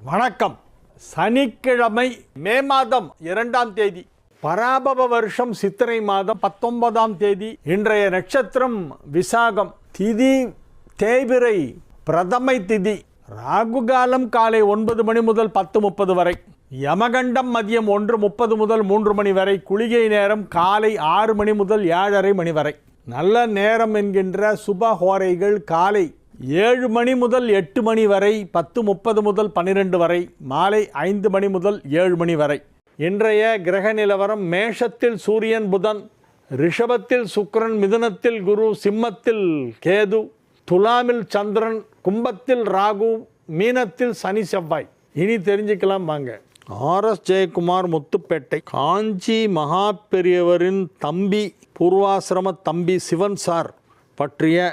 வணக்கம். சனிக்கிழமை மே மாதம் 2ஆம் தேதி, பராபவ வருஷம் சித்திரை மாதம் 19ஆம் தேதி. இன்றைய நட்சத்திரம் விசாகம், திதி தேய்பிறை, பிரதமை திதி, ராகுகாலம் காலை 9 மணி முதல் 10:30 வரை, யமகண்டம் மதியம் 1:30 முதல் 3 மணி வரை, குளிகை நேரம் காலை 6 மணி முதல் 7:30 மணி வரை. நல்ல நேரம் என்கின்ற சுபஹோரைகள் காலை 7 மணி முதல் 8 மணி வரை, 10:30 முதல் 12 வரை, மாலை 5 மணி முதல் 7 மணி வரை. இன்றைய கிரக நிலவரம்: மேஷத்தில் சூரியன் புதன், ரிஷபத்தில் சுக்கிரன், மிதுனத்தில் குரு, சிம்மத்தில் கேது, துலாமில் சந்திரன், கும்பத்தில் ராகு, மீனத்தில் சனி செவ்வாய். இனி தெரிஞ்சுக்கலாம் வாங்க. ஆர்.எஸ். ஜெயக்குமார், முத்துப்பேட்டை. காஞ்சி மகா பெரியவரின் தம்பி, பூர்வாசிரம தம்பி சிவன் சார் பற்றிய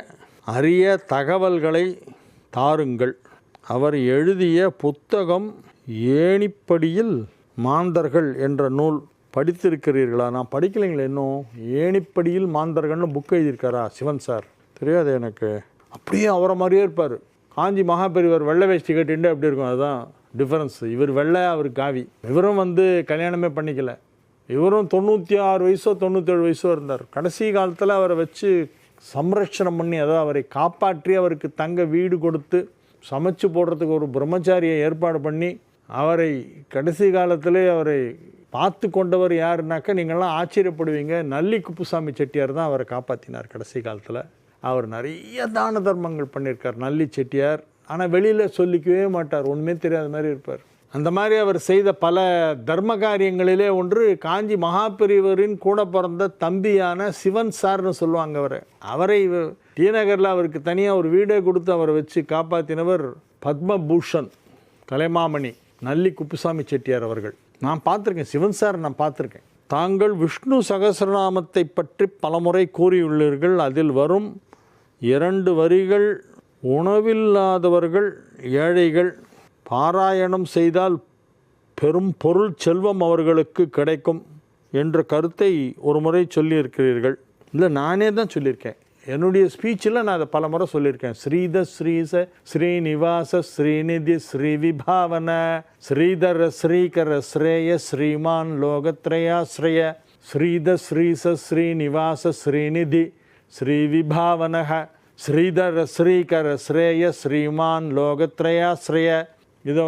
அரிய தகவல்களை தாருங்கள். அவர் எழுதிய புத்தகம் ஏணிப்படியில் மாந்தர்கள் என்ற நூல் படித்திருக்கிறீர்களா? நான் படிக்கலைங்களே இன்னும். ஏணிப்படியில் மாந்தர்கள்னு புக் எழுதியிருக்காரா சிவன் சார்? தெரியாது எனக்கு. அப்படியே அவரை மாதிரியே இருப்பார். காஞ்சி மகா பெரியவர் வெள்ளை வேஷ்டி கட்டிட்டு அப்படி இருக்கும். அதுதான் டிஃபரன்ஸ். இவர் வெள்ளை, அவர் காவி. இவரும் கல்யாணமே பண்ணிக்கல. இவரும் 96 வயசோ 97 வயசோ இருந்தார். கடைசி காலத்தில் அவரை வச்சு சம்ரட்சணம் பண்ணி, அதாவது அவரை காப்பாற்றி, அவருக்கு தங்க வீடு கொடுத்து, சமைச்சு போடுறதுக்கு ஒரு பிரம்மச்சாரியை ஏற்பாடு பண்ணி, அவரை கடைசி காலத்திலே அவரை பார்த்து கொண்டவர் யாருனாக்கா நீங்கள்லாம் ஆச்சரியப்படுவீங்க. நல்லி குப்புசாமி செட்டியார் தான் அவரை காப்பாற்றினார் கடைசி காலத்தில். அவர் நிறைய தான தர்மங்கள் பண்ணியிருக்கார் நல்லி செட்டியார். ஆனால் வெளியில் சொல்லிக்கவே மாட்டார், ஒன்றுமே தெரியாத மாதிரி இருப்பார். அந்த மாதிரி அவர் செய்த பல தர்ம காரியங்களிலே ஒன்று காஞ்சி மகாபெரியவரின் கூட பிறந்த தம்பியான சிவன் சார்னு சொல்லுவாங்க. அவரை டி நகரில் அவருக்கு தனியாக ஒரு வீடே கொடுத்து அவரை வச்சு காப்பாற்றினவர் பத்மபூஷன் கலைமாமணி நல்லி குப்புசாமி செட்டியார் அவர்கள். நான் பார்த்துருக்கேன், சிவன் சார் நான் பார்த்துருக்கேன். தாங்கள் விஷ்ணு சகஸ்ரநாமத்தை பற்றி பலமுறை கூறியுள்ளீர்கள். அதில் வரும் 2 வரிகள், உணவில்லாதவர்கள் ஏழைகள் பாராயணம் செய்தால் பெரும் பொருள் செல்வம் அவர்களுக்கு கிடைக்கும் என்ற கருத்தை ஒரு முறை சொல்லியிருக்கிறீர்கள். இல்லை, நானே தான் சொல்லியிருக்கேன். என்னுடைய ஸ்பீச்சில் நான் அதை பல முறை சொல்லியிருக்கேன். ஸ்ரீத ஸ்ரீச ஸ்ரீநிவாச ஸ்ரீநிதி ஸ்ரீ விபாவன ஸ்ரீதர ஸ்ரீகர ஸ்ரேய ஸ்ரீமான் லோகத்ரயாஸ்ரய ஸ்ரீத ஸ்ரீச ஸ்ரீநிவாச ஸ்ரீநிதி ஸ்ரீ விபாவனக ஸ்ரீதர ஸ்ரீகர ஸ்ரேய ஸ்ரீமான் லோகத்ரயாஸ்ரய. இதை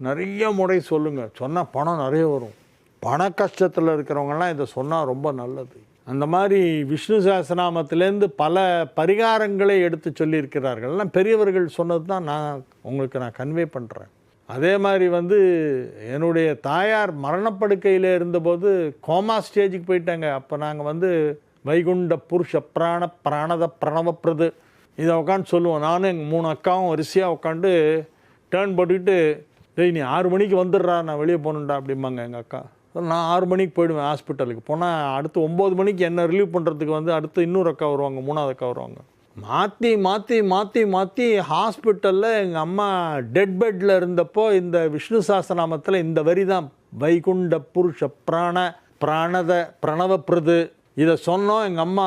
நிறைய முறை சொல்லுங்கள். சொன்னால் பணம் நிறைய வரும். பண கஷ்டத்தில் இருக்கிறவங்கலாம் இதை சொன்னால் ரொம்ப நல்லது. அந்த மாதிரி விஷ்ணு சஹஸ்ரநாமத்திலேருந்து பல பரிகாரங்களை எடுத்து சொல்லியிருக்கிறார்கள். எல்லாம் பெரியவர்கள் சொன்னது தான் நான் கன்வே பண்ணுறேன். அதே மாதிரி என்னுடைய தாயார் மரணப்படுக்கையில் இருந்தபோது கோமா ஸ்டேஜுக்கு போயிட்டாங்க. அப்போ நாங்கள் வைகுண்ட புருஷ பிராண பிராணத பிரணவப்பிரது இதை உட்காந்து சொல்லுவோம். நானும் எங்கள் 3 அக்காவும் வரிசையாக உட்காந்து டேர்ன் போட்டுக்கிட்டு, டேய் நீ 6 மணிக்கு வந்துடுறா, நான் வெளியே போகணுண்டா அப்படிம்பாங்க எங்கள் அக்கா. நான் 6 மணிக்கு போயிடுவேன் ஹாஸ்பிட்டலுக்கு. போனால் அடுத்து 9 மணிக்கு என்ன ரிலீவ் பண்ணுறதுக்கு அடுத்து இன்னொரு அக்கா வருவாங்க, 3ஆவது அக்கா வருவாங்க. மாற்றி மாற்றி மாற்றி மாற்றி ஹாஸ்பிட்டலில் எங்கள் அம்மா டெட் பெட்டில் இருந்தப்போ இந்த விஷ்ணு சஹஸ்ரநாமத்தில் இந்த வரி தான், வைகுண்ட புருஷ பிராண பிராணத பிரணவப்பிரது. இதை சொன்னோம். எங்கள் அம்மா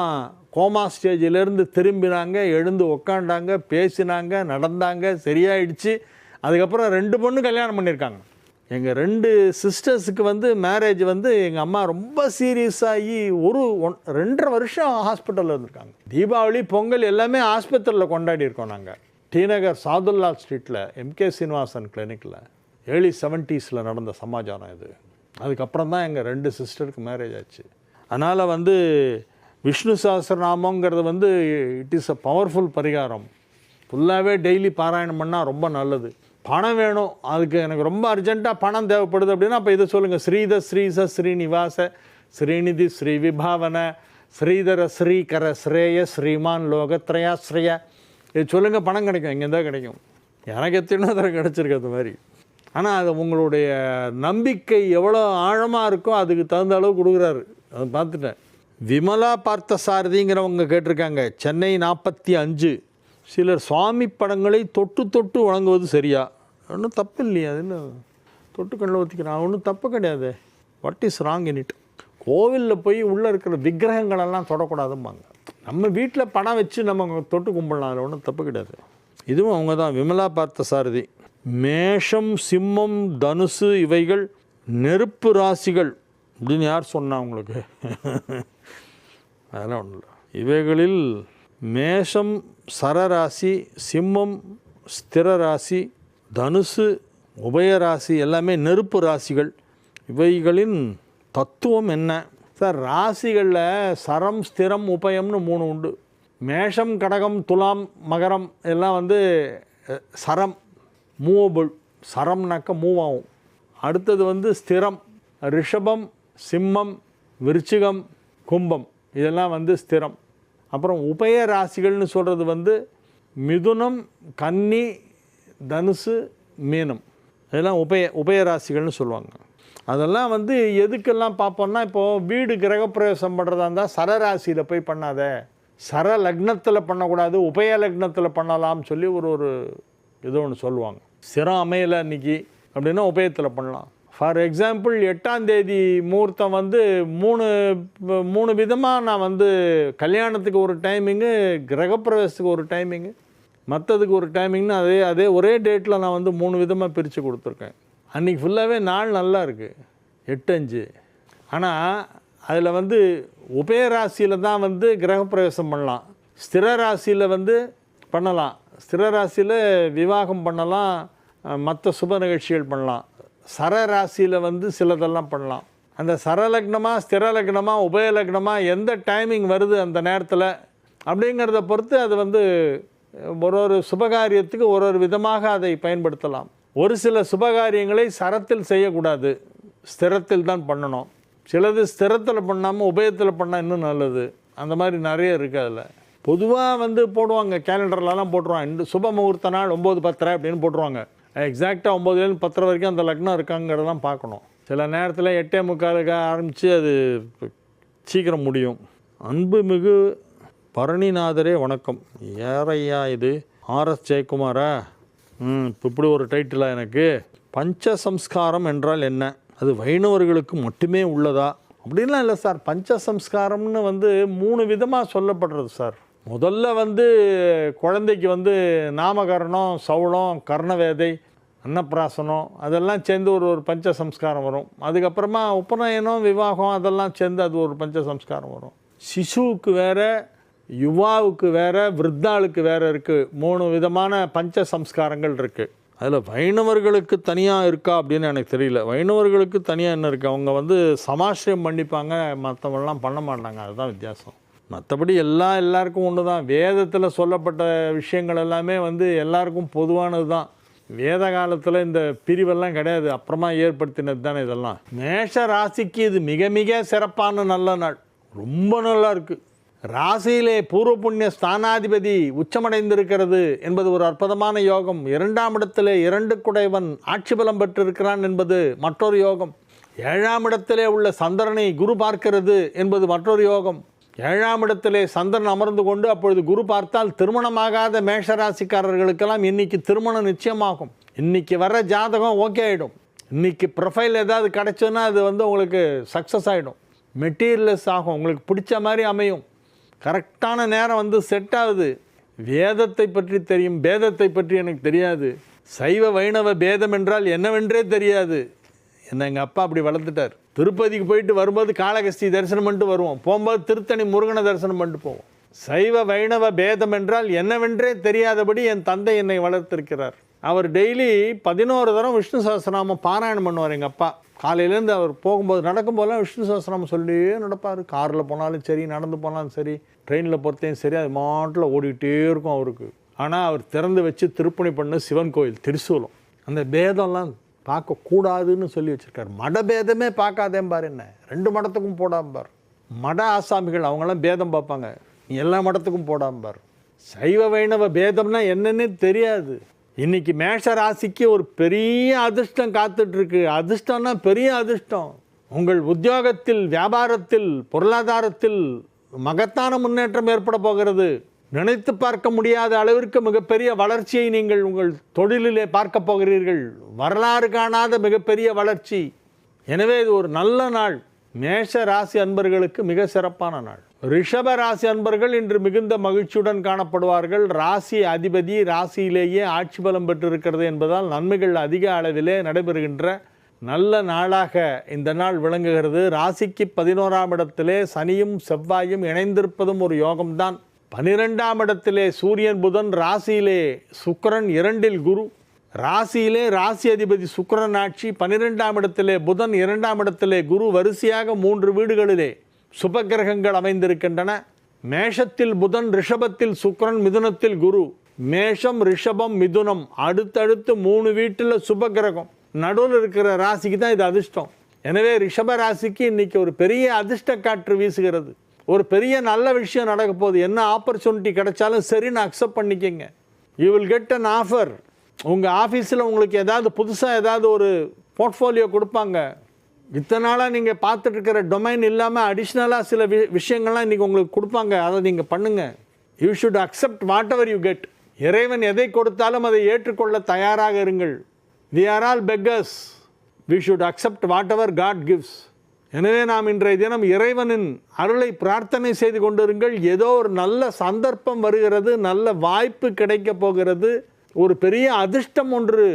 கோமா ஸ்டேஜிலேருந்து திரும்பினாங்க, எழுந்து உக்காண்டாங்க, பேசினாங்க, நடந்தாங்க, சரியாயிடுச்சு. அதுக்கப்புறம் 2 பொண்ணு கல்யாணம் பண்ணியிருக்காங்க. எங்கள் 2 சிஸ்டர்ஸுக்கு மேரேஜ் எங்கள் அம்மா ரொம்ப சீரியஸாகி 2.5 வருஷம் ஹாஸ்பிட்டலில் இருந்திருக்காங்க. தீபாவளி பொங்கல் எல்லாமே ஆஸ்பத்திரியில் கொண்டாடி இருக்கோம் நாங்கள். டி நகர் சாதுல்லால் ஸ்ட்ரீட்டில் எம்கே சீனிவாசன் கிளினிக்கில் ஏர்லி 70s நடந்த சமாச்சாரம் இது. அதுக்கப்புறம் தான் எங்கள் 2 சிஸ்டருக்கு மேரேஜ் ஆச்சு. அதனால் விஷ்ணு சஹஸ்ரநாமங்கிறது இட் இஸ் அ பவர்ஃபுல் பரிகாரம். ஃபுல்லாகவே டெய்லி பாராயணம் பண்ணால் ரொம்ப நல்லது. பணம் வேணும், அதுக்கு எனக்கு ரொம்ப அர்ஜென்ட்டாக பணம் தேவைப்படுது அப்படின்னா அப்போ இதை சொல்லுங்கள். ஸ்ரீத ஸ்ரீச ஸ்ரீநிவாச ஸ்ரீநிதி ஸ்ரீ விபாவன ஸ்ரீதர ஸ்ரீகர ஸ்ரேய ஸ்ரீமான் லோகத்ரயாஸ்ரய இது சொல்லுங்கள். பணம் கிடைக்கும், இங்கேருந்தா கிடைக்கும். எனக்கு எத்தனையோ தடவை கிடச்சிருக்கு அந்த மாதிரி. ஆனால் அது உங்களுடைய நம்பிக்கை எவ்வளோ ஆழமாக இருக்கோ அதுக்கு தகுந்த அளவு கொடுக்குறாரு. அதை பார்த்துட்டேன். விமலா பார்த்தசாரதிங்கிறவங்க கேட்டிருக்காங்க. சென்னை 45. சிலர் சுவாமி படங்களை தொட்டு தொட்டு வணங்குவது சரியா? ஒன்றும் தப்பு இல்லையா? அது என்ன தொட்டு கண்ணில் ஊற்றிக்கிறான், ஒன்றும் தப்பு கிடையாது. What is wrong in it? கோவிலில் போய் உள்ளே இருக்கிற விக்கிரகங்களெல்லாம் தொடக்கூடாதும்பாங்க. நம்ம வீட்டில் படம் வச்சு நம்ம தொட்டு கும்பிடலாம், அதில் ஒன்றும் தப்பு கிடையாது. இதுவும் அவங்க தான், விமலா பார்த்தசாரதி. மேஷம், சிம்மம், தனுசு இவைகள் நெருப்பு ராசிகள் அப்படின்னு யார் சொன்னா உங்களுக்கு? அதெல்லாம் ஒன்றும் இல்லை. இவைகளில் மேஷம் சரராசி, சிம்மம் ஸ்திர ராசி, தனுசு உபயராசி எல்லாமே நெருப்பு ராசிகள். இவைகளின் தத்துவம் என்ன சார்? ராசிகளில் சரம், ஸ்திரம், உபயம்னு 3 உண்டு. மேஷம், கடகம், துலாம், மகரம் எல்லாம் வந்து சரம், மூவபிள். சரம்னாக்க மூவ் ஆகும். அடுத்தது வந்து ஸ்திரம், ரிஷபம், சிம்மம், விருச்சிகம், கும்பம் இதெல்லாம் வந்து ஸ்திரம். அப்புறம் உபய ராசிகள்னு சொல்கிறது வந்து மிதுனம், கன்னி, தனுசு, மீனம் இதெல்லாம் உபயராசிகள்னு சொல்லுவாங்க. அதெல்லாம் வந்து எதுக்கெல்லாம் பார்ப்போம்னா, இப்போது வீடு கிரகப்பிரவேசம் பண்ணுறதா இருந்தால் சரராசியில் போய் பண்ணாத, சர லக்னத்தில் பண்ணக்கூடாது, உபய லக்னத்தில் பண்ணலாம்னு சொல்லி ஒரு ஏதோ ஒன்று சொல்லுவாங்க. சிரம் அமையலை அன்றைக்கி அப்படின்னா உபயத்தில் பண்ணலாம். ஃபார் எக்ஸாம்பிள் 8ஆம் தேதி முகூர்த்தம் வந்து மூணு விதமாக நான் வந்து கல்யாணத்துக்கு ஒரு டைமிங்கு, கிரகப்பிரவேசத்துக்கு ஒரு டைமிங்கு, மற்றதுக்கு ஒரு டைமிங்னு அதே ஒரே டேட்டில் நான் வந்து 3 விதமாக பிரித்து கொடுத்துருக்கேன். அன்றைக்கி ஃபுல்லாகவே நாள் நல்லா இருக்குது 8-5. ஆனால் அதில் வந்து உபயராசியில் தான் வந்து கிரகப்பிரவேசம் பண்ணலாம், ஸ்திர ராசியில் வந்து பண்ணலாம், ஸ்திர ராசியில் விவாகம் பண்ணலாம், மற்ற சுப நிகழ்ச்சிகள் பண்ணலாம். சரராசியில் வந்து சிலதெல்லாம் பண்ணலாம். அந்த சரலக்னமாக, ஸ்திர லக்னமாக, உபயலக்னமாக எந்த டைமிங் வருது அந்த நேரத்தில் அப்படிங்கிறத பொறுத்து அது வந்து ஒரு சுபகாரியத்துக்கு ஒரு விதமாக அதை பயன்படுத்தலாம். ஒரு சில சுபகாரியங்களை சரத்தில் செய்யக்கூடாது, ஸ்திரத்தில் தான் பண்ணணும். சிலது ஸ்திரத்தில் பண்ணாமல் உபயத்தில் பண்ணால் இன்னும் நல்லது. அந்த மாதிரி நிறைய இருக்குது. அதில் பொதுவாக வந்து போடுவாங்க, கேலண்டர்லலாம் போட்டுருவாங்க, இந்த சுப முகூர்த்த நாள் 9-10 அப்படின்னு போட்டுருவாங்க. எக்ஸாக்டாக 9-10 வரைக்கும் அந்த லக்னம் இருக்காங்கிறதெல்லாம் பார்க்கணும். சில நேரத்தில் 8:45 ஆரம்பித்து அது சீக்கிரம் முடியும். அன்புமிகு பரணிநாதரே வணக்கம். யாரையா இது? RS ஜெயக்குமாரா? இப்போ இப்படி ஒரு டைட்டிலாக எனக்கு. பஞ்சசம்ஸ்காரம் என்றால் என்ன? அது வைணவர்களுக்கு மட்டுமே உள்ளதா? அப்படின்லாம் இல்லை சார். பஞ்சசம்ஸ்காரம்னு வந்து 3 விதமாக சொல்லப்படுறது சார். முதல்ல வந்து குழந்தைக்கு வந்து நாமகரணம், சவுளம், கர்ணவேதை, அன்னப்பிராசனம் அதெல்லாம் சேர்ந்து ஒரு பஞ்சசம்ஸ்காரம் வரும். அதுக்கப்புறமா உபநயனம், விவாகம் அதெல்லாம் சேர்ந்து அது ஒரு பஞ்சசம்ஸ்காரம் வரும். சிசுவுக்கு வேறு, யுவாவுக்கு வேறு, விருத்தாளுக்கு வேறு இருக்குது. 3 விதமான பஞ்சசம்ஸ்காரங்கள் இருக்குது. அதில் வைணவர்களுக்கு தனியாக இருக்கா அப்படின்னு எனக்கு தெரியல. வைணவர்களுக்கு தனியாக என்ன இருக்குது? அவங்க வந்து சமாசிரியம் பண்ணிப்பாங்க, மற்றவங்களாம் பண்ண மாட்டாங்க. அதுதான் வித்தியாசம். மற்றபடி எல்லாருக்கும் ஒன்று தான். வேதத்தில் சொல்லப்பட்ட விஷயங்கள் எல்லாமே வந்து எல்லாருக்கும் பொதுவானது தான். வேத காலத்தில் இந்த பிரிவெல்லாம் கிடையாது, அப்புறமா ஏற்படுத்தினது தானே இதெல்லாம். மேஷ ராசிக்கு இது மிக மிக சிறப்பான நல்ல நாள், ரொம்ப நல்லா இருக்குது. ராசியிலே பூர்வ புண்ணிய ஸ்தானாதிபதி உச்சமடைந்திருக்கிறது என்பது ஒரு அற்புதமான யோகம். 2ஆம் இடத்திலே 2 குடைவன் ஆட்சி பலம் பெற்றிருக்கிறான் என்பது மற்றொரு யோகம். 7ஆம் இடத்திலே உள்ள சந்திரனை குரு பார்க்கிறது என்பது மற்றொரு யோகம். 7ஆம் இடத்திலே சந்திரன் அமர்ந்து கொண்டு அப்பொழுது குரு பார்த்தால் திருமணமாகாத மேஷராசிக்காரர்களுக்கெல்லாம் இன்னைக்கு திருமணம் நிச்சயமாகும். இன்னைக்கு வர ஜாதகம் ஓகே ஆகிடும். இன்னைக்கு ப்ரொஃபைல் ஏதாவது கிடச்சோன்னா அது வந்து உங்களுக்கு சக்ஸஸ் ஆகிடும், மெட்டீரியல்ஸ் ஆகும், உங்களுக்கு பிடிச்ச மாதிரி அமையும். கரெக்டான நேரம் வந்து செட் ஆகுது. வேதத்தை பற்றி தெரியும், பேதத்தை பற்றி எனக்கு தெரியாது. சைவ வைணவ பேதம் என்றால் என்னவென்றே தெரியாது. என்ன எங்கள் அப்பா அப்படி வளர்த்துட்டார். திருப்பதிக்கு போயிட்டு வரும்போது காளகஸ்தி தரிசனம் பண்ணிட்டு வருவோம், போகும்போது திருத்தணி முருகனை தரிசனம் பண்ணிட்டு போவோம். சைவ வைணவ பேதம் என்றால் என்னவென்றே தெரியாதபடி என் தந்தை என்னை வளர்த்திருக்கிறார். அவர் டெய்லி 11 தரம் விஷ்ணு சஹஸ்ரநாமம் பாராயணம் பண்ணுவார். எங்கள் அப்பா காலையிலேருந்து அவர் போகும்போது நடக்கும்போதெல்லாம் விஷ்ணு சஹஸ்ரநாமம் சொல்லியே நடப்பார். காரில் போனாலும் சரி, நடந்து போனாலும் சரி, ட்ரெயினில் பொறுத்தையும் சரி, அது மாட்டில் ஓடிக்கிட்டே இருக்கும் அவருக்கு. ஆனால் அவர் திறந்து வச்சு திருப்பணி பண்ண சிவன் கோயில் திருசூலம். அந்த பேதம்லாம் பார்க்கக்கூடாதுன்னு சொல்லி வச்சுருக்காரு. மட பேதமே பார்க்காதேம்பார். என்ன 2 மடத்துக்கும் போடாம்பார். மட ஆசாமிகள் அவங்களாம் பேதம் பார்ப்பாங்க, எல்லா மடத்துக்கும் போடாம்பார். சைவ வைணவ பேதம்னா என்னன்னே தெரியாது. இன்றைக்கி மேஷ ராசிக்கு ஒரு பெரிய அதிர்ஷ்டம் காத்துட்ருக்கு. அதிர்ஷ்டம்னா பெரிய அதிர்ஷ்டம். உங்கள் உத்தியோகத்தில், வியாபாரத்தில், பொருளாதாரத்தில் மகத்தான முன்னேற்றம் ஏற்பட போகிறது. நினைத்து பார்க்க முடியாத அளவிற்கு மிகப்பெரிய வளர்ச்சியை நீங்கள் உங்கள் தொழிலிலே பார்க்க போகிறீர்கள். வரலாறு காணாத மிகப்பெரிய வளர்ச்சி. எனவே இது ஒரு நல்ல நாள். மேஷ ராசி அன்பர்களுக்கு மிக சிறப்பான நாள். ரிஷப ராசி அன்பர்கள் இன்று மிகுந்த மகிழ்ச்சியுடன் காணப்படுவார்கள். ராசி அதிபதி ராசியிலேயே ஆட்சி பலம் பெற்றிருக்கிறது என்பதால் நன்மைகள் அதிக அளவிலே நடைபெறுகின்ற நல்ல நாளாக இந்த நாள் விளங்குகிறது. ராசிக்கு 11ஆம் இடத்திலே சனியும் செவ்வாயும் இணைந்திருப்பதும் ஒரு யோகம்தான். 12ஆம் இடத்திலே சூரியன் புதன், ராசியிலே சுக்கிரன், 2இல் குரு. ராசியிலே ராசி அதிபதி சுக்கிரன் ஆட்சி, 12ஆம் இடத்திலே புதன், 2ஆம் இடத்திலே குரு, வரிசையாக 3 வீடுகளிலே சுபகிரகங்கள் அமைந்திருக்கின்றன. மேஷத்தில் புதன், ரிஷபத்தில் சுக்கிரன், மிதுனத்தில் குரு. மேஷம், ரிஷபம், மிதுனம் அடுத்தடுத்து 3 வீட்டில் சுபகிரகம். நடுவில் இருக்கிற ராசிக்கு தான் இது அதிர்ஷ்டம். எனவே ரிஷப ராசிக்கு இன்னைக்கு ஒரு பெரிய அதிர்ஷ்ட காற்று வீசுகிறது. ஒரு பெரிய நல்ல விஷயம் நடக்க போகுது. என்ன ஆப்பர்ச்சுனிட்டி கிடைச்சாலும் சரின்னு அக்செப்ட் பண்ணிக்கங்க. You will get an offer. உங்கள் ஆஃபீஸில் உங்களுக்கு ஏதாவது புதுசாக ஏதாவது ஒரு போர்ட்ஃபோலியோ கொடுப்பாங்க. இத்தனை நாளாக நீங்கள் பார்த்துட்டு இருக்கிற டொமைன் இல்லாமல் அடிஷ்னலாக சில விஷயங்கள்லாம் இன்றைக்கி உங்களுக்கு கொடுப்பாங்க. அதை நீங்கள் பண்ணுங்கள். You should accept what ever you get. இறைவன் எதை கொடுத்தாலும் அதை ஏற்றுக்கொள்ள தயாராக இருங்கள். We are all beggars. We should accept whatever God gives. எனவே நாம் இன்றைய தினம் இறைவனின் அருளை பிரார்த்தனை செய்து கொண்டிருங்கள். ஏதோ ஒரு நல்ல சந்தர்ப்பம் வருகிறது, நல்ல வாய்ப்பு கிடைக்கப் போகிறது, ஒரு பெரிய அதிர்ஷ்டம் ஒன்று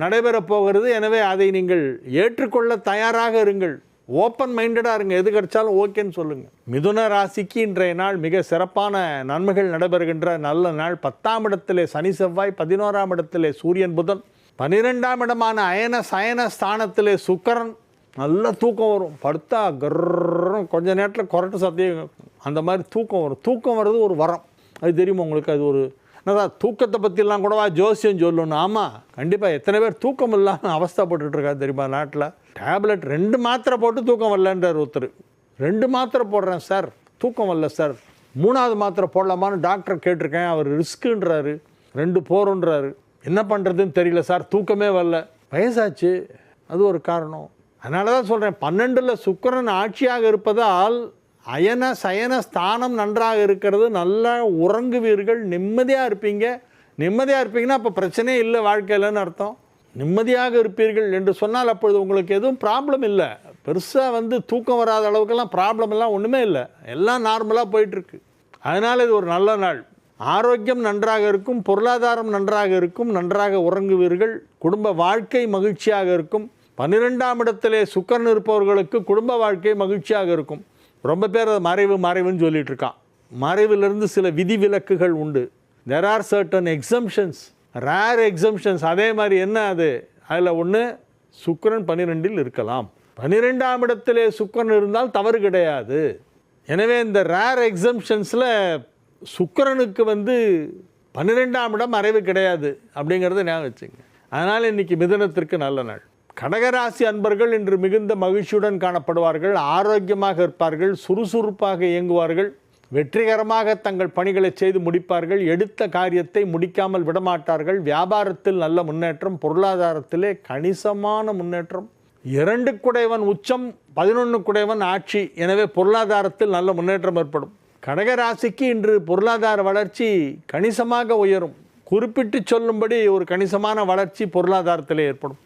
நடைபெறப் போகிறது. எனவே அதை நீங்கள் ஏற்றுக்கொள்ள தயாராக இருங்கள். ஓப்பன் மைண்டடாக இருங்க. எது கிடைச்சாலும் ஓகேன்னு சொல்லுங்கள். மிதுன ராசிக்கு இன்றைய நாள் மிக சிறப்பான நன்மைகள் நடைபெறுகின்ற நல்ல நாள். 10ஆம் இடத்திலே சனி செவ்வாய், 11ஆம் இடத்திலே சூரியன் புதன், 12ஆம் இடமான அயன சயன ஸ்தானத்திலே சுக்கிரன். நல்ல தூக்கம் வரும். படுத்தா கர்ன்னு கொஞ்ச நேரத்தில் கொரட்டு சத்தியம் அந்த மாதிரி தூக்கம் வரும். தூக்கம் வர்றது ஒரு வரம். அது தெரியுமா உங்களுக்கு? அது ஒரு என்னதான் தூக்கத்தை பற்றிலாம் கூடவா ஜோசியம் சொல்லணும்? ஆமாம், கண்டிப்பாக. எத்தனை பேர் தூக்கம் இல்லாமல் அவஸ்தைப்பட்டுருக்காரு தெரியுமா நாட்டில்? டேப்லெட் 2 மாத்திரை போட்டு தூக்கம் வரலன்றார் ஒருத்தர். 2 மாத்திரை போடுறேன் சார், தூக்கம் வரல சார். 3ஆவது மாத்திரை போடலாமான்னு டாக்டர் கேட்டிருக்கேன். அவர் ரிஸ்க்குன்றாரு, 2 போகிறோன்றாரு. என்ன பண்ணுறதுன்னு தெரியல சார், தூக்கமே வரல. வயசாச்சு, அது ஒரு காரணம். அதனால தான் சொல்கிறேன், 12இல் சுக்கிரன் ஆட்சியாக இருப்பதால் அயன சயன ஸ்தானம் நன்றாக இருக்கிறது. நல்லா உறங்குவீர்கள், நிம்மதியாக இருப்பீங்க. நிம்மதியாக இருப்பீங்கன்னா அப்போ பிரச்சனையே இல்லை வாழ்க்கையிலன்னு அர்த்தம். நிம்மதியாக இருப்பீர்கள் என்று சொன்னால் அப்பொழுது உங்களுக்கு எதுவும் ப்ராப்ளம் இல்லை. பெருசாக தூக்கம் வராத அளவுக்கெல்லாம் ப்ராப்ளம் எல்லாம் ஒன்றுமே இல்லை. எல்லாம் நார்மலாக போயிட்டுருக்கு. அதனால் இது ஒரு நல்ல நாள். ஆரோக்கியம் நன்றாக இருக்கும், பொருளாதாரம் நன்றாக இருக்கும், நன்றாக உறங்குவீர்கள், குடும்ப வாழ்க்கை மகிழ்ச்சியாக இருக்கும். 12ஆம் இடத்திலே சுக்கிரன் இருப்பவர்களுக்கு குடும்ப வாழ்க்கை மகிழ்ச்சியாக இருக்கும். ரொம்ப பேர் அதை மறைவுன்னு சொல்லிட்டு இருக்கான். மறைவிலிருந்து சில விதிவிலக்குகள் உண்டு. There are certain exemptions, rare exemptions. அதே மாதிரி என்ன அது? அதில் ஒன்று, சுக்கிரன் 12இல் இருக்கலாம். 12ஆம் இடத்திலே சுக்கிரன் இருந்தால் தவறு கிடையாது. எனவே இந்த ரேர் எக்ஸம்ஷன்ஸில் சுக்கிரனுக்கு 12ஆம் இடம் மறைவு கிடையாது அப்படிங்கிறத ஞாபகம் வச்சுங்க. அதனால் இன்றைக்கி மிதுனத்திற்கு நல்ல நாள். கடகராசி அன்பர்கள் இன்று மிகுந்த மகிழ்ச்சியுடன் காணப்படுவார்கள். ஆரோக்கியமாக இருப்பார்கள், சுறுசுறுப்பாக இயங்குவார்கள், வெற்றிகரமாக தங்கள் பணிகளை செய்து முடிப்பார்கள். எடுத்த காரியத்தை முடிக்காமல் விடமாட்டார்கள். வியாபாரத்தில் நல்ல முன்னேற்றம், பொருளாதாரத்திலே கணிசமான முன்னேற்றம். 2 குடைவன் உச்சம், 11 குடைவன் ஆட்சி. எனவே பொருளாதாரத்தில் நல்ல முன்னேற்றம் ஏற்படும். கடகராசிக்கு இன்று பொருளாதார வளர்ச்சி கணிசமாக உயரும். குறிப்பிட்டு சொல்லும்படி ஒரு கணிசமான வளர்ச்சி பொருளாதாரத்தில் ஏற்படும்.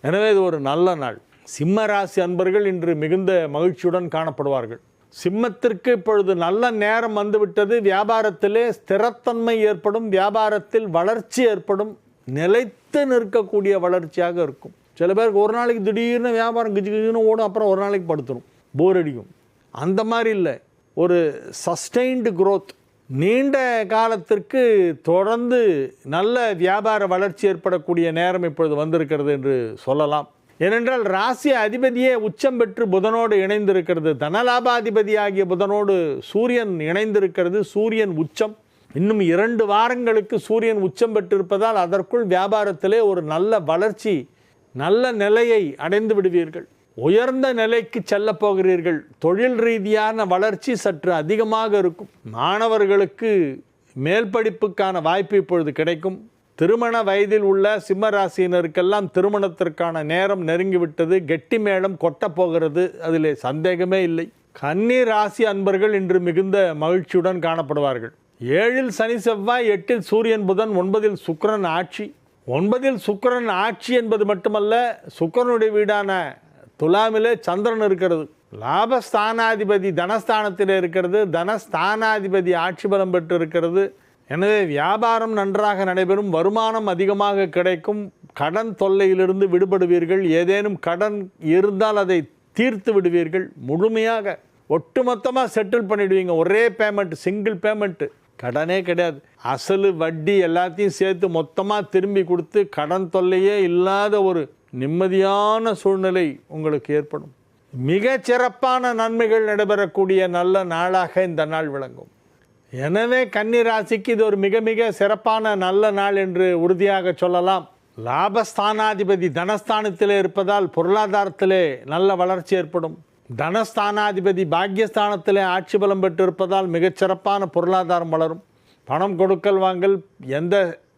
எனவே இது ஒரு நல்ல நாள். சிம்ம ராசி அன்பர்கள் இன்று மிகுந்த மகிழ்ச்சியுடன் காணப்படுவார்கள். சிம்மத்திற்கு இப்பொழுது நல்ல நேரம் வந்துவிட்டது. வியாபாரத்திலே ஸ்திரத்தன்மை ஏற்படும், வியாபாரத்தில் வளர்ச்சி ஏற்படும், நிலைத்து நிற்கக்கூடிய வளர்ச்சியாக இருக்கும். சில பேருக்கு ஒரு நாளைக்கு திடீர்னு வியாபாரம் கிஜின்னு ஓடும், அப்புறம் ஒரு நாளைக்கு படுத்துடும், போர் அடிக்கும். அந்த மாதிரி இல்லை, ஒரு சஸ்டெயின்டு growth, நீண்ட காலத்திற்கு தொடர்ந்து நல்ல வியாபார வளர்ச்சி ஏற்படக்கூடிய நேரம் இப்பொழுது வந்திருக்கிறது என்று சொல்லலாம். ஏனென்றால் ராசி அதிபதியே உச்சம் பெற்று புதனோடு இணைந்திருக்கிறது. தனலாபாதிபதி ஆகிய புதனோடு சூரியன் இணைந்திருக்கிறது. சூரியன் உச்சம். இன்னும் 2 வாரங்களுக்கு சூரியன் உச்சம் பெற்றிருப்பதால் அதற்குள் வியாபாரத்திலே ஒரு நல்ல வளர்ச்சி, நல்ல நிலையை அடைந்து விடுவீர்கள். உயர்ந்த நிலைக்கு செல்ல போகிறீர்கள். தொழில் ரீதியான வளர்ச்சி சற்று அதிகமாக இருக்கும். மாணவர்களுக்கு மேல் படிப்புக்கான வாய்ப்பு இப்பொழுது கிடைக்கும். திருமண வயதில் உள்ள சிம்ம ராசியினருக்கெல்லாம் திருமணத்திற்கான நேரம் நெருங்கிவிட்டது. கெட்டி மேளம் கொட்டப் போகிறது, அதிலே சந்தேகமே இல்லை. கன்னி ராசி அன்பர்கள் இன்று மிகுந்த மகிழ்ச்சியுடன் காணப்படுவார்கள். 7இல் சனி செவ்வாய், 8இல் சூரியன் புதன், 9இல் சுக்கிரன் ஆட்சி. 9இல் சுக்கிரன் ஆட்சி என்பது மட்டுமல்ல, சுக்கிரனுடைய வீடான துலாமிலே சந்திரன் இருக்கிறது. லாபஸ்தானாதிபதி தனஸ்தானத்தில் இருக்கிறது, தனஸ்தானாதிபதி ஆட்சி பலம் பெற்று இருக்கிறது. எனவே வியாபாரம் நன்றாக நடைபெறும், வருமானம் அதிகமாக கிடைக்கும், கடன் தொல்லையிலிருந்து விடுபடுவீர்கள். ஏதேனும் கடன் இருந்தால் அதை தீர்த்து விடுவீர்கள். முழுமையாக ஒட்டுமொத்தமாக செட்டில் பண்ணிடுவீங்க. ஒரே பேமெண்ட், சிங்கிள் பேமெண்ட்டு, கடனே கிடையாது. அசலு வட்டி எல்லாத்தையும் சேர்த்து மொத்தமாக திரும்பி கொடுத்து கடன் தொல்லையே இல்லாத ஒரு நிம்மதியான சூழ்நிலை உங்களுக்கு ஏற்படும். மிக சிறப்பான நன்மைகள் நடைபெறக்கூடிய நல்ல நாளாக இந்த நாள் விளங்கும். எனவே கன்னி ராசிக்கு இது ஒரு மிக மிக சிறப்பான நல்ல நாள் என்று உறுதியாக சொல்லலாம். லாபஸ்தானாதிபதி தனஸ்தானத்திலே இருப்பதால் பொருளாதாரத்திலே நல்ல வளர்ச்சி ஏற்படும். தனஸ்தானாதிபதி பாக்கியஸ்தானத்திலே ஆட்சி பலம் பெற்றிருப்பதால் மிகச்சிறப்பான பொருளாதாரம் வளரும். பணம் கொடுக்கல் வாங்கல் எந்த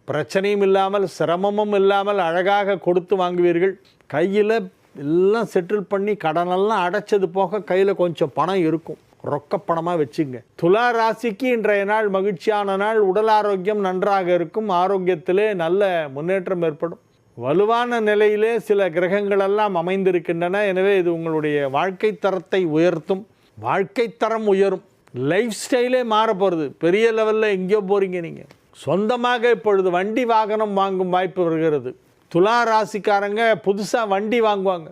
பிரச்சனையும் இல்லாமல் சிரமமும் இல்லாமல் அழகாக கொடுத்து வாங்குவீர்கள். கையில் எல்லாம் செட்டில் பண்ணி கடனெல்லாம் அடைச்சது போக கையில் கொஞ்சம் பணம் இருக்கும், ரொக்க பணமாக வச்சுங்க. துலா ராசிக்கு இன்றைய நாள் மகிழ்ச்சியான நாள். உடல் ஆரோக்கியம் நன்றாக இருக்கும், ஆரோக்கியத்திலே நல்ல முன்னேற்றம் ஏற்படும். வலுவான நிலையிலே சில கிரகங்களெல்லாம் அமைந்திருக்கின்றன. எனவே இது உங்களுடைய வாழ்க்கை தரத்தை உயர்த்தும், வாழ்க்கை தரம் உயரும், லைஃப் ஸ்டைலே மாறப்போகிறது. பெரிய லெவலில் எங்கேயோ போகிறீங்க நீங்கள். சொந்தமாக இப்பொழுது வண்டி வாகனம் வாங்கும் வாய்ப்பு வருகிறது. துலா ராசிக்காரங்க புதுசாக வண்டி வாங்குவாங்க.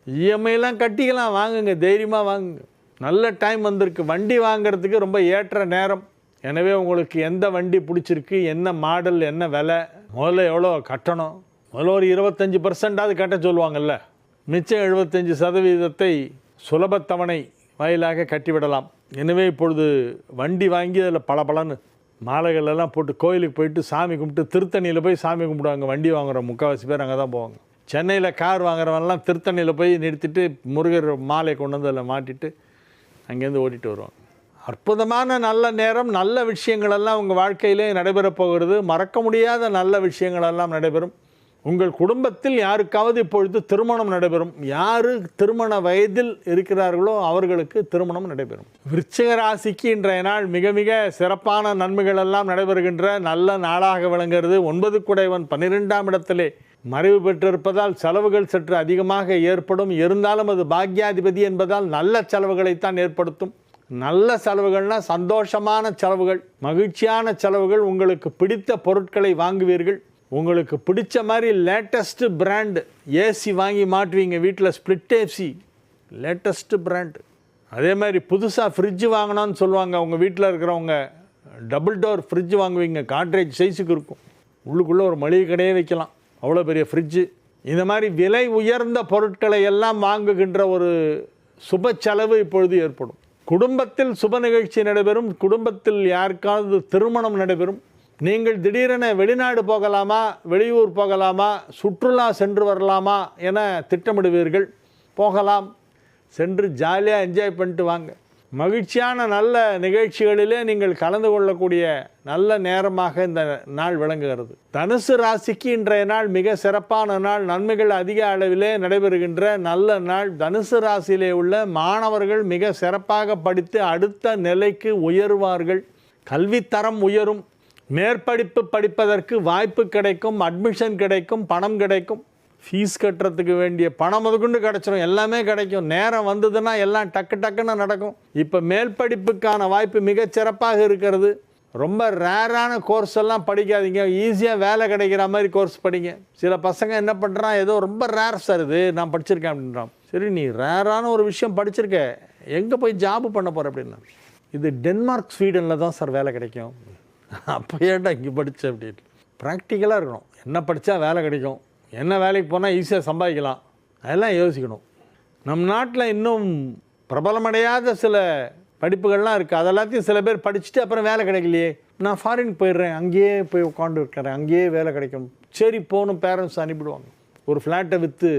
இஎம்ஐலாம் கட்டிக்கலாம், வாங்குங்க, தைரியமாக வாங்குங்க. நல்ல டைம் வந்திருக்கு வண்டி வாங்கிறதுக்கு, ரொம்ப ஏற்ற நேரம். எனவே உங்களுக்கு எந்த வண்டி பிடிச்சிருக்கு, என்ன மாடல், என்ன விலை, முதல்ல எவ்வளோ கட்டணும், முதல்ல ஒரு 25% கட்ட சொல்லுவாங்கள்ல, மிச்சம் 75% சுலபத்தவணை வாயிலாக கட்டிவிடலாம். எனவே இப்பொழுது வண்டி வாங்கி அதில் பலன்னு மாலைகள் எல்லாம் போட்டு கோயிலுக்கு போயிட்டு சாமி கும்பிட்டு, திருத்தணியில் போய் சாமி கும்பிடுவாங்க. வண்டி வாங்குகிற முக்கால்வாசி பேர் அங்கே தான் போவாங்க. சென்னையில் கார் வாங்குறவங்கலாம் திருத்தணியில் போய் நிறுத்திட்டு முருகர் மாலை கொண்டு வந்து அதில் மாட்டிட்டு அங்கேருந்து ஓட்டிகிட்டு வருவாங்க. அற்புதமான நல்ல நேரம். நல்ல விஷயங்களெல்லாம் உங்கள் வாழ்க்கையிலே நடைபெறப் போகிறது. மறக்க முடியாத நல்ல விஷயங்களெல்லாம் நடைபெறும். உங்கள் குடும்பத்தில் யாருக்காவது இப்பொழுது திருமணம் நடைபெறும். யார் திருமண வயதில் இருக்கிறார்களோ அவர்களுக்கு திருமணம் நடைபெறும். விருச்சிக ராசிக்கு இன்றைய நாள் மிக மிக சிறப்பான நன்மைகள் எல்லாம் நடைபெறுகின்ற நல்ல நாளாக விளங்குகிறது. 9 குடைவன் 12ஆம் இடத்திலே மறைவு பெற்றிருப்பதால் செலவுகள் சற்று அதிகமாக ஏற்படும். இருந்தாலும் அது பாக்யாதிபதி என்பதால் நல்ல செலவுகளைத்தான் ஏற்படுத்தும். நல்ல செலவுகள்னால் சந்தோஷமான செலவுகள், மகிழ்ச்சியான செலவுகள். உங்களுக்கு பிடித்த பொருட்களை வாங்குவீர்கள். உங்களுக்கு பிடிச்ச மாதிரி லேட்டஸ்ட்டு பிராண்டு ஏசி வாங்கி மாட்டுவீங்க வீட்டில். Split AC latest brand. அதே மாதிரி புதுசாக ஃப்ரிட்ஜு வாங்கினோன்னு சொல்லுவாங்க. உங்கள் வீட்டில் இருக்கிறவங்க டபுள் டோர் ஃப்ரிட்ஜ் வாங்குவீங்க. காட்ரேஜ் சைஸுக்கு இருக்கும். உள்ளுக்குள்ளே ஒரு மளிகை கடையே வைக்கலாம், அவ்வளோ பெரிய ஃப்ரிட்ஜு. இந்த மாதிரி விலை உயர்ந்த பொருட்களை எல்லாம் வாங்குகின்ற ஒரு சுப செலவு இப்பொழுது ஏற்படும். குடும்பத்தில் சுப நிகழ்ச்சி நடைபெறும். குடும்பத்தில் யாருக்காவது திருமணம் நடைபெறும். நீங்கள் திடீரென வெளிநாடு போகலாமா, வெளியூர் போகலாமா, சுற்றுலா சென்று வரலாமா என திட்டமிடுவீர்கள். போகலாம், சென்று ஜாலியாக என்ஜாய் பண்ணிட்டு வாங்க. மகிழ்ச்சியான நல்ல நிகழ்ச்சிகளிலே நீங்கள் கலந்து கொள்ளக்கூடிய நல்ல நேரமாக இந்த நாள் விளங்குகிறது. தனுசு ராசிக்கு இன்றைய நாள் மிக சிறப்பான நாள். நன்மைகள் அதிக அளவிலே நடைபெறுகின்ற நல்ல நாள். தனுசு ராசியிலே உள்ள மாணவர்கள் மிக சிறப்பாக படித்து அடுத்த நிலைக்கு உயர்வார்கள். கல்வித்தரம் உயரும். மேற்படிப்பு படிப்பதற்கு வாய்ப்பு கிடைக்கும், அட்மிஷன் கிடைக்கும், பணம் கிடைக்கும். ஃபீஸ் கட்டுறதுக்கு வேண்டிய பணம் முதற்கொண்டு கிடச்சிரும், எல்லாமே கிடைக்கும். நேரம் வந்ததுன்னா எல்லாம் டக்குன்னு நடக்கும். இப்போ மேல் படிப்புக்கான வாய்ப்பு மிகச்சிறப்பாக இருக்கிறது. ரொம்ப ரேரான கோர்ஸ் எல்லாம் படிக்காதீங்க. ஈஸியாக வேலை கிடைக்கிற மாதிரி கோர்ஸ் படிங்க. சில பசங்க என்ன பண்ணுறான், ஏதோ ரொம்ப ரேர் சார் இது நான் படிச்சிருக்கேன் அப்படின்றான். சரி, நீ ரேரான ஒரு விஷயம் படிச்சிருக்க, எங்கே போய் ஜாபு பண்ண போகிற அப்படின்னா, இது டென்மார்க் ஸ்வீடனில் தான் சார் வேலை கிடைக்கும். அப்போ ஏன்டா இங்கே படித்த அப்படின்னு. ப்ராக்டிக்கலாக இருக்கணும். என்ன படித்தா வேலை கிடைக்கும், என்ன வேலைக்கு போனால் ஈஸியாக சம்பாதிக்கலாம், அதெல்லாம் யோசிக்கணும். நம் நாட்டில் இன்னும் பிரபலமடையாத சில படிப்புகள்லாம் இருக்குது. அதெல்லாத்தையும் சில பேர் படிச்சுட்டு அப்புறம் வேலை கிடைக்கலையே, நான் ஃபாரின் போயிடுறேன், அங்கேயே போய் உட்காந்து இருக்கிறேன், அங்கேயே வேலை கிடைக்கும். சரி போகணும், பேரண்ட்ஸ் அனுப்பிடுவாங்க. ஒரு ஃப்ளாட்டை விற்று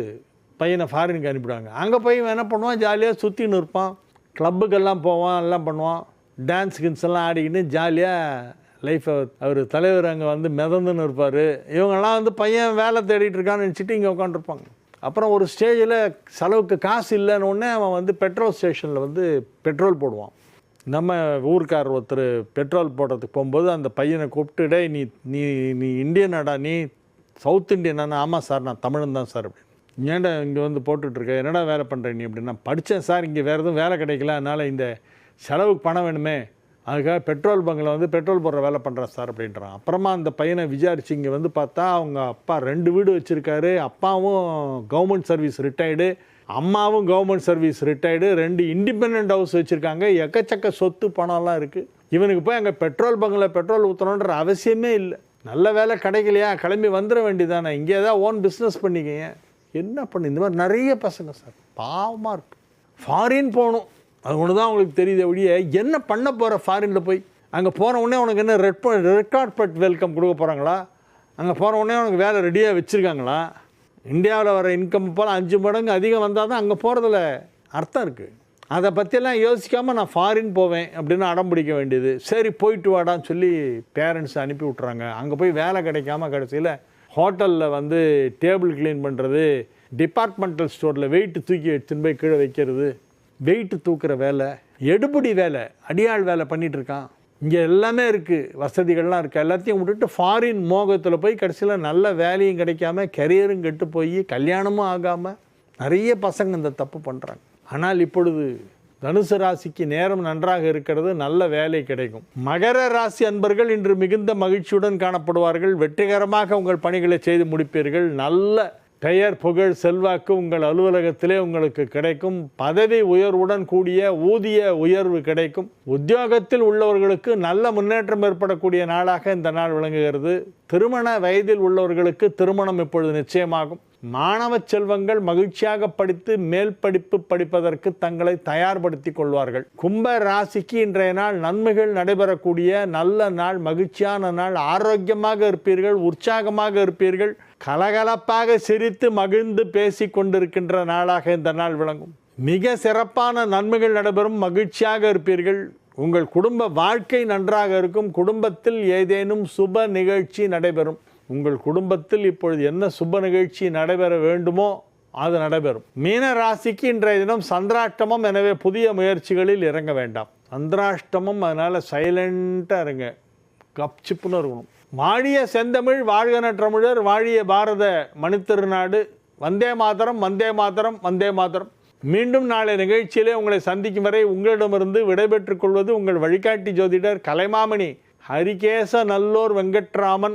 பையனை ஃபாரினுக்கு அனுப்பிடுவாங்க. அங்கே போய் என்ன பண்ணுவான், ஜாலியாக சுற்றின்னு இருப்பான், கிளப்புக்கெல்லாம் போவான், எல்லாம் பண்ணுவான், டான்ஸ் கின்ஸ் எல்லாம் ஆடிக்கின்னு ஜாலியாக லைஃப்பை அவர் தலைவர் அங்கே வந்து மிதந்துன்னு இருப்பார். இவங்கெல்லாம் வந்து பையன் வேலை தேடிட்டு இருக்கான்னு நினச்சிட்டு இங்கே உட்காந்துருப்பாங்க. அப்புறம் ஒரு ஸ்டேஜில் செலவுக்கு காசு இல்லைன்னு உடனே அவன் வந்து பெட்ரோல் ஸ்டேஷனில் வந்து பெட்ரோல் போடுவான். நம்ம ஊருக்காரர் ஒருத்தர் பெட்ரோல் போடுறதுக்கு போகும்போது அந்த பையனை கூப்பிட்டு, டே நீ நீ நீ இந்தியனாடா, நீ சவுத் இண்டியனானா? ஆமாம் சார், நான் தமிழன் தான் சார் அப்படின்னு. ஏன்டா இங்கே வந்து போட்டுட்ருக்க, என்னடா வேலை பண்ணுற நீ அப்படின்னா, படித்தேன் சார், இங்கே வேறு எதுவும் வேலை கிடைக்கல, அதனால் இந்த செலவுக்கு பணம் வேணுமே, அதுக்காக பெட்ரோல் பங்கில் வந்து பெட்ரோல் போடுற வேலை பண்ணுறேன் சார் அப்படின்றான். அப்புறமா அந்த பையனை விசாரிச்சு இங்கே வந்து பார்த்தா அவங்க அப்பா 2 வீடு வச்சுருக்காரு. அப்பாவும் கவர்மெண்ட் சர்வீஸ் ரிட்டையர்டு, அம்மாவும் government service retired, 2 independent house வச்சுருக்காங்க. எக்கச்சக்க சொத்து பணம்லாம் இருக்குது. இவனுக்கு போய் அங்கே பெட்ரோல் பங்கில் பெட்ரோல் ஊற்றணுன்ற அவசியமே இல்லை. நல்ல வேலை கிடைக்கலையா, கிளம்பி வந்துட வேண்டியதானே, இங்கே ஏதாவது ஓன் பிஸ்னஸ் பண்ணிக்கங்க. என்ன பண்ணு, இந்த மாதிரி நிறைய பசங்க சார் பாவமாக இருக்குது. ஃபாரின் போகணும், அது ஒன்று தான் உங்களுக்கு தெரியுது ஒழிய என்ன பண்ண போகிற ஃபாரினில் போய். அங்கே போன உடனே உனக்கு என்ன ரெக்கார்ட் வெல்கம் கொடுக்க போகிறாங்களா? அங்கே போன உடனே உனக்கு வேலை ரெடியாக வச்சுருக்காங்களா? இந்தியாவில் வர இன்கம் போல் 5 மடங்கு அதிகம் வந்தால் தான் அங்கே போகிறதுல அர்த்தம் இருக்குது. அதை பற்றியெல்லாம் யோசிக்காமல் நான் ஃபாரின் போவேன் அப்படின்னு அடம் பிடிக்க வேண்டியது. சரி போயிட்டு வாடான்னு சொல்லி பேரண்ட்ஸ் அனுப்பி விட்றாங்க. அங்கே போய் வேலை கிடைக்காம கடைசியில் ஹோட்டலில் வந்து டேபிள் க்ளீன் பண்ணுறது, டிபார்ட்மெண்டல் ஸ்டோரில் வெயிட்டு தூக்கி எடுத்துன்னு போய் கீழே வைக்கிறது, வெயிட்டு தூக்குற வேலை, எடுபடி வேலை, அடியாள் வேலை பண்ணிகிட்ருக்கான். இங்கே எல்லாமே இருக்குது, வசதிகள்லாம் இருக்குது. எல்லாத்தையும் விட்டுட்டு ஃபாரின் மோகத்தில் போய் கடைசியில் நல்ல வேலையும் கிடைக்காம கெரியரும் கெட்டு போய் கல்யாணமும் ஆகாமல் நிறைய பசங்க இந்த தப்பு பண்ணுறாங்க. ஆனால் இப்பொழுது தனுசு ராசிக்கு நேரம் நன்றாக இருக்கிறது, நல்ல வேலை கிடைக்கும். மகர ராசி அன்பர்கள் இன்று மிகுந்த மகிழ்ச்சியுடன் காணப்படுவார்கள். வெற்றிகரமாக உங்கள் பணிகளை செய்து முடிப்பீர்கள். நல்ல பெயர், புகழ், செல்வாக்கு உங்கள் அலுவலகத்திலே உங்களுக்கு கிடைக்கும். பதவி உயர்வுடன் கூடிய ஊதிய உயர்வு கிடைக்கும். உத்தியோகத்தில் உள்ளவர்களுக்கு நல்ல முன்னேற்றம் ஏற்படக்கூடிய நாளாக இந்த நாள் விளங்குகிறது. திருமண வயதில் உள்ளவர்களுக்கு திருமணம் இப்பொழுது நிச்சயமாகும். மாணவ செல்வங்கள் மகிழ்ச்சியாக படித்து மேல் படிப்பு படிப்பதற்கு தங்களை தயார்படுத்தி கொள்வார்கள். கும்ப ராசிக்கு இன்றைய நாள் நன்மைகள் நடைபெறக்கூடிய நல்ல நாள், மகிழ்ச்சியான நாள். ஆரோக்கியமாக இருப்பீர்கள், உற்சாகமாக இருப்பீர்கள். கலகலப்பாக சிரித்து மகிழ்ந்து பேசி கொண்டிருக்கின்ற நாளாக இந்த நாள் விளங்கும். மிக சிறப்பான நன்மைகள் நடைபெறும், மகிழ்ச்சியாக இருப்பீர்கள். உங்கள் குடும்ப வாழ்க்கை நன்றாக இருக்கும். குடும்பத்தில் ஏதேனும் சுப நிகழ்ச்சி நடைபெறும். உங்கள் குடும்பத்தில் இப்பொழுது என்ன சுப நிகழ்ச்சி நடைபெற வேண்டுமோ அது நடைபெறும். மீன ராசிக்கு இன்றைய தினம் சந்திராஷ்டமம், எனவே புதிய முயற்சிகளில் இறங்க வேண்டாம். சந்திராஷ்டமம், அதனால் சைலண்ட்டாக இருங்க, கப்சிப்புன்னு இருக்கணும். வாழிய செந்தமிழ், வாழ்க நற்றமிழர், வாழிய பாரத மணித்திருநாடு. வந்தே மாதரம், வந்தே மாதரம், வந்தே மாதரம். மீண்டும் நாளை நிகழ்ச்சியிலே உங்களை சந்திக்கும் வரை உங்களிடமிருந்து விடைபெற்றுக் கொள்வது உங்கள் வழிகாட்டி ஜோதிடர் கலைமாமணி ஹரிகேச நல்லூர் வெங்கட்ராமன்.